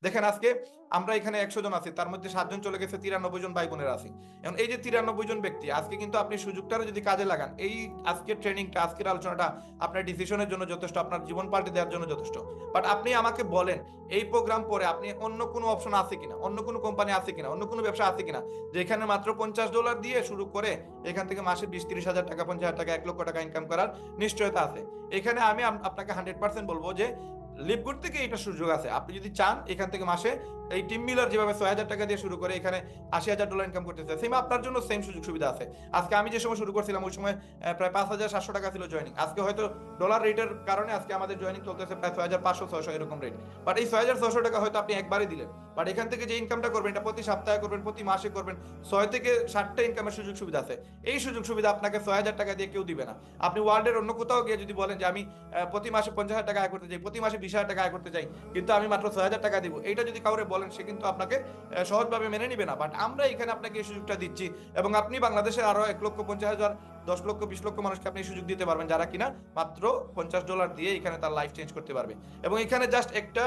দেখেন আজকে আমরা এখানে 100 জন আছি, তার মধ্যে 7 জন চলে গেছে, 93 জন ভাই বোনেরা আছি। এখন এই যে 93 জন ব্যক্তি, আজকে কিন্তু আপনি সুযোগটারও যদি কাজে লাগান, এই আজকের ট্রেনিংটা, আজকের আলোচনাটা আপনার ডিসিশনের জন্য যথেষ্ট, আপনার জীবন পাল্টে দেওয়ার জন্য যথেষ্ট। বাট আপনি আমাকে বলেন এই প্রোগ্রাম পরে আপনি অন্য কোনো অপশন আছে কিনা, অন্য কোনো কোম্পানি আছে কিনা, অন্য কোনো ব্যবসা আছে কিনা যেখানে মাত্র $50 দিয়ে শুরু করে এখান থেকে মাসে 20-30 হাজার টাকা, 50,000 টাকা, 1 লক্ষ টাকা ইনকাম করার নিশ্চয়তা আছে। এখানে আমি আপনাকে 100% বলবো যে লিভগুড থেকে এটা সুযোগ আছে। আপনি যদি চান এখান থেকে মাসে এই টিম মিলার যেভাবে 6,000 টাকা দিয়ে শুরু করে এখানে $80,000 ইনকাম করতেছে, সেম আপনার জন্য সেম সুযোগ সুবিধা আছে। আজকে আমি যে সময় শুরু করছিলাম ওই সময় প্রায় 5,700 টাকা ছিল জয়েনিং। আজকে হয়তো ডলার রেটের কারণে আজকে আমাদের জয়েনিং চলতেছে প্রায় 6,500-600 এরকম রেট। বাট এই 6,600 টাকা হয়তো আপনি একবারই দিলেন, বাট এখান থেকে যে ইনকামটা করবেন এটা প্রতি সপ্তাহে করবেন, প্রতি মাসে করবেন, 6 থেকে 7টা ইনকামের সুযোগ সুবিধা আছে। এই সুযোগ সুবিধা আপনাকে 6,000 টাকা দিয়ে কেউ দিবে না। আপনি ওয়ার্ল্ডের অন্য কোথাও গিয়ে যদি বলেন যে আমি প্রতি মাসে 50,000 টাকা আয় করতে চাই, প্রতি মাসে 20,000 টাকা আয় করতে চাই, কিন্তু আমি মাত্র 6,000 টাকা দিব, এইটা যদি কাউরে বলেন সে কিন্তু আপনাকে সহজভাবে মেনে নিবে না। বাট আমরা এখানে আপনাকে এই সুযোগটা দিচ্ছি, এবং আপনি বাংলাদেশে আরো 1,50,000, 10 লক্ষ, 20 লক্ষ মানুষকে আপনি এই সুযোগ দিতে পারবেন যারা কিনা মাত্র $50 দিয়ে এখানে তার লাইফ চেঞ্জ করতে পারবে। এবং এখানে জাস্ট একটা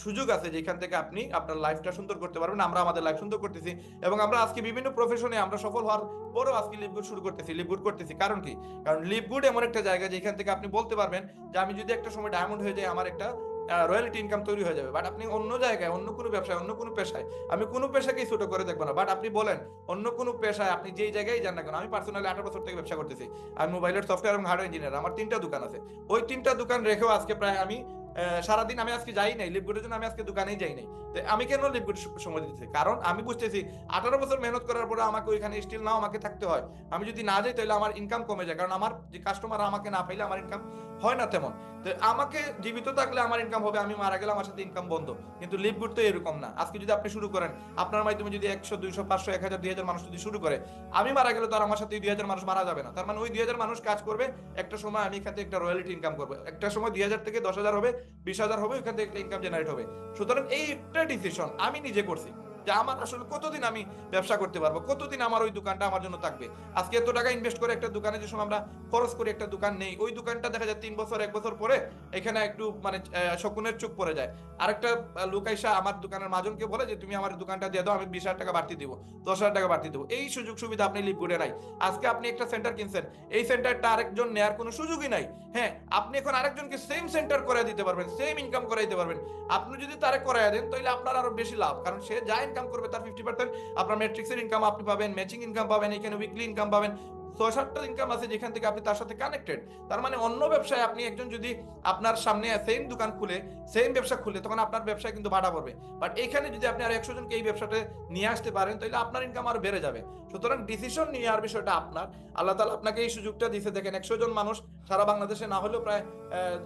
সুযোগ আছে যেখান থেকে আপনি আপনার লাইফটা সুন্দর করতে পারবেন। আমরা আমাদের লাইফ সুন্দর করতেছি, এবং আমরা আজকে বিভিন্ন প্রফেশনে আমরা সফল হওয়ার পরেও আজকে লিভগুড শুরু করতেছি, লিভগুড করতেছি। কারণ কি? কারণ লিভগুড এমন একটা জায়গা যেখান থেকে আপনি বলতে পারবেন যে আমি যদি একটা সময় ডায়মন্ড হয়ে যাই, আমার একটা রয়্যালিটি ইনকাম তৈরি হয়ে যাবে। বাট আপনি অন্য জায়গায়, অন্য কোনো ব্যবসায়, অন্য কোনো পেশায়, আমি কোনো পেশাকেই ছোট করে দেখবো না, বাট আপনি বলেন অন্য কোনো পেশায় আপনি যেই জায়গায় যান না কেন। আমি পার্সোনালি 18 বছর থেকে ব্যবসা করতেছি। আমি মোবাইলের সফটওয়্যার এবং হার্ডওয়্যার ইঞ্জিনিয়ার, আমার 3টা দোকান আছে। ওই 3টা দোকান রেখেও আজকে প্রায় আমি সারাদিন আমি আজকে যাই নাই লিভগুডের জন্য, আমি আজকে দোকানেই যাই নাই। তো আমি কেন লিভগুড সময় দিতেছি? কারণ আমি বুঝতেছি 18 বছর মেহনত করার পরে আমাকে ওইখানে স্টিল নাও আমাকে থাকতে হয়। আমি যদি না যাই তাহলে আমার ইনকাম কমে যায়, কারণ আমার যে কাস্টমার আমাকে না পাইলে আমার ইনকাম হয় না তেমন। তো আমাকে জীবিত থাকলে আমার ইনকাম হবে, আমি মারা গেলে আমার সাথে ইনকাম বন্ধ। কিন্তু লিভগুড তো এরকম না। আজকে যদি আপনি শুরু করেন, আপনার মাধ্যমে যদি 100, 200, 500, 1,000, 2,000 মানুষ যদি শুরু করে, আমি মারা গেলে তো আর আমার সাথে 2,000 মানুষ মারা যাবে না। তার মানে ওই 2,000 মানুষ কাজ করবে, একটা সময় আমি এখান থেকে একটা রয়্যালিটি ইনকাম করবো, একটা সময় 2,000 থেকে 10,000 হবে, 20,000 হবে, ওইখান থেকে একটা ইনকাম জেনারেট হবে। সুতরাং এই একটা ডিসিশন আমি নিজে করছি যে আমার আসলে কতদিন আমি ব্যবসা করতে পারবো, কতদিন আমার ওই দোকানটা আমার জন্য থাকবে। আজকে এত টাকা ইনভেস্ট করে একটা দোকানে যে সময় আমরা খরচ করি, একটা দোকান নেই, ওই দোকানটা দেখা যায় 3 বছর, 1 বছর পরে এখানে একটু মানে শকুনের চুপ পড়ে যায়। আরেকটা লোক আইসা আমার দোকানের মাঝনকে বলে যে তুমি আমার দোকানটা দিয়ে দাও, আমি 20,000 টাকা বাড়তি দিব, 10,000 টাকা বাড়তি দেবো। এই সুযোগ সুবিধা আপনি লিভগুডে নাই। আজকে আপনি একটা সেন্টার কিনছেন, এই সেন্টারটা আরেকজন নেয়ার কোনো সুযোগই নাই। হ্যাঁ, আপনি এখন আরেকজনকে সেম সেন্টার করে দিতে পারবেন, সেম ইনকাম করাই দিতে পারবেন। আপনি যদি তারে করাই দেন তাহলে আপনার আরো বেশি লাভ, কারণ সে যা ইনকাম করবে তার 50% আপনার ম্যাট্রিক্সের ইনকাম আপনি পাবেন, ম্যাচিং ইনকাম পাবেন, এখানে উইকলি ইনকাম পাবেন। 6-7টা ইনকাম আছে যেখান থেকে আপনি তার সাথে কানেক্টেড। তার মানে অন্য ব্যবসায় আপনি একজন যদি আপনার সামনে সেম দোকান খুলে, সেম ব্যবসা খুলে, তখন আপনার ব্যবসায় কিন্তু বাড়া পড়বে। বাট এখানে যদি আপনি আর 100 জনকে এই ব্যবসাতে নিয়ে আসতে পারেন তাহলে আপনার ইনকাম আরো বেড়ে যাবে। সুতরাং ডিসিশন নেওয়ার বিষয়টা আপনার। আল্লাহ তাআলা আপনাকে এই সুযোগটা দিতে। দেখেন 100 জন মানুষ সারা বাংলাদেশে না হলেও প্রায়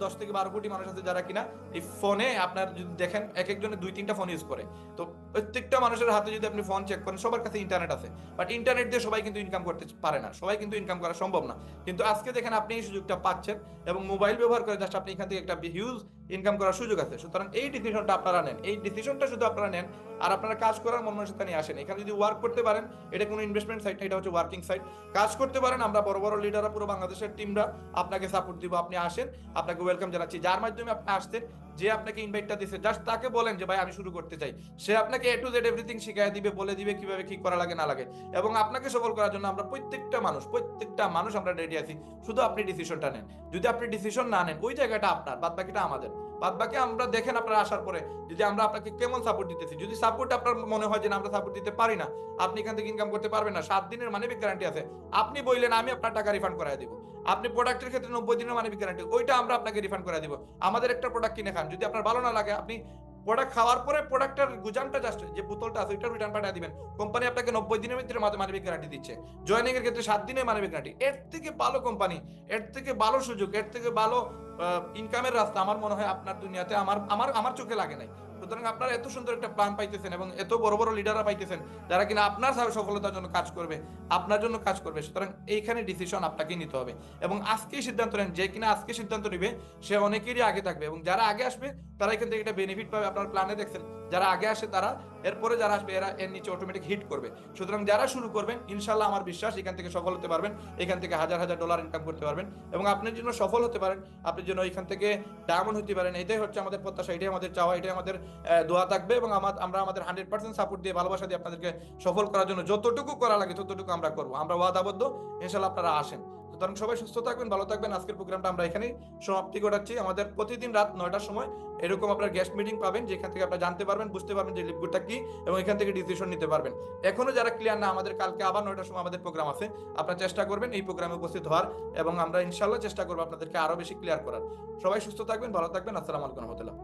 10 থেকে 12 কোটি মানুষ আছে যারা কিনা এই ফোনে, আপনার যদি দেখেন এক একজনে 2-3টা ফোন ইউজ করে। তো প্রত্যেকটা মানুষের হাতে যদি আপনি ফোন চেক করেন, সবার কাছে ইন্টারনেট আছে, বাট ইন্টারনেট দিয়ে সবাই কিন্তু ইনকাম করতে পারে না, সবাই কিন্তু ইনকাম করা সম্ভব না। কিন্তু আজকে দেখেন আপনি এই সুযোগটা পাচ্ছেন, এবং মোবাইল ব্যবহার করে জাস্ট আপনি এখান থেকে একটা হিউজ ইনকাম করার সুযোগ আছে। সুতরাং এই ডিসিশনটা আপনারা নেন, এই ডিসিশনটা শুধু আপনারা নেন, আর আপনারা কাজ করার মন মানসিকতা নিয়ে আসেন। এখানে যদি ওয়ার্ক করতে পারেন, এটা কোনো ইনভেস্টমেন্ট সাইট না, এটা হচ্ছে ওয়ার্কিং সাইট। কাজ করতে পারেন, আমরা বড় বড় লিডাররা, পুরো বাংলাদেশের টিমরা আপনাকে সাপোর্ট দিব। আপনি আসেন, আপনাকে ওয়েলকাম জানাচ্ছি। যার মাধ্যমে আপনি আসতেন, যে আপনাকে ইনভাইটটা দিছে, জাস্ট তাকে বলেন যে ভাই আমি শুরু করতে চাই। সে আপনাকে এ টু জেড এভরিথিং শিখিয়ে দিবে, বলে দিবে কিভাবে কি করা লাগে না লাগে। এবং আপনাকে সফল করার জন্য আমরা প্রত্যেকটা মানুষ আমরা রেডি আছি। শুধু আপনি ডিসিশনটা নেন। যদি আপনি ডিসিশন না নেন, ওই জায়গাটা আপনার, বাদ বাকিটা আমাদের। বাদ বাকি আমরা দেখেন আপনারা আসার পরে যদি আমরা আপনাকে কেমন সাপোর্ট দিতেছি। যদি সাপোর্ট আপনার মনে হয় যে আমরা সাপোর্ট দিতে পারি না, আপনি এখান থেকে ইনকাম করতে পারবেন না, 7 দিনের মানিব্যাগ গ্যারান্টি আছে। আপনি বললেন আমি আপনার টাকা রিফান্ড করাই দিব। আপনি প্রোডাক্টের ক্ষেত্রে 90 দিনের মানিব্যাগ গ্যারান্টি, ওইটা আমরা আপনাকে রিফান্ড করে দিব। আমাদের একটা প্রোডাক্ট কিনে খান, যদি আপনার ভালো না লাগে, আপনি প্রোডাক্ট খাওয়ার পরে প্রোডাক্টের গুজামটা জাস্ট যে বোতলটা আছে ওইটা রিটার্ন পাঠিয়ে দিবেন। কোম্পানি আপনাকে 90 দিনের ভিতরে মানিব্যাগ গ্যারান্টি দিচ্ছে। জয়েনিং এর ক্ষেত্রে 7 দিনের মানিব্যাগ গ্যারান্টি। এর থেকে ভালো কোম্পানি, এর থেকে ভালো সুযোগ, এর থেকে ভালো ইনকামের রাস্তা আমার মনে হয় আপনার দুনিয়াতে আমার আমার আমার চোখে লাগে নাই। সুতরাং আপনারা এত সুন্দর একটা প্ল্যান পাইতেছেন, এবং এত বড় বড় লিডাররা পাইতেছেন যারা কিনা আপনার সফলতার জন্য কাজ করবে, আপনার জন্য কাজ করবে। সুতরাং এইখানে ডিসিশন আপনাকেই নিতে হবে, এবং আজকেই সিদ্ধান্ত নেন। যে কিনা আজকে সিদ্ধান্ত নিবে সে অনেকেরই আগে থাকবে, এবং যারা আগে আসবে তারা এখান থেকে একটা বেনিফিট পাবে। আপনার প্ল্যানে দেখছেন যারা আগে আসে তারা এরপরে যারা আসবে এরা এর নিচে অটোমেটিক হিট করবে। সুতরাং যারা শুরু করবেন ইনশাল্লাহ আমার বিশ্বাস এখান থেকে সফল হতে পারবেন, এখান থেকে হাজার হাজার ডলার ইনকাম করতে পারবেন এবং আপনার জন্য সফল হতে পারেন, আপনি যেন এখান থেকে ডায়মন্ড হতে পারেন। এটাই হচ্ছে আমাদের প্রত্যাশা, এটাই আমাদের চাওয়া, এটাই আমাদের দোয়া থাকবে এবং আমরা আমাদের 100% সাপোর্ট দিয়ে ভালোবাসা দিয়ে আপনাদেরকে সফল করার জন্য যতটুকু করা লাগে ততটুকু আমরা করবো। আমরা ওয়াদাবদ্ধ, ইনশাল্লাহ আপনারা আসেন। সুতরাং সবাই সুস্থ থাকবেন, ভালো থাকবেন। আজকের প্রোগ্রামটা আমরা এখানেই সমাপ্তি ঘটাচ্ছি। আমাদের প্রতিদিন রাত 9টার সময় এরকম আপনার গেস্ট মিটিং পাবেন, যেখান থেকে আপনারা জানতে পারবেন, বুঝতে পারবেন যে লিপগুডটা কি এবং এখান থেকে ডিসিশন নিতে পারবেন। এখনো যারা ক্লিয়ার না, আমাদের কালকে আবার 9টার সময় আমাদের প্রোগ্রাম আছে, আপনারা চেষ্টা করবেন এই প্রোগ্রামে উপস্থিত হওয়ার এবং আমরা ইনশাল্লাহ চেষ্টা করবো আপনাদেরকে আরো বেশি ক্লিয়ার করার। সবাই সুস্থ থাকবেন, ভালো থাকবেন। আসসালামু আলাইকুম রহমতুল্লাহ।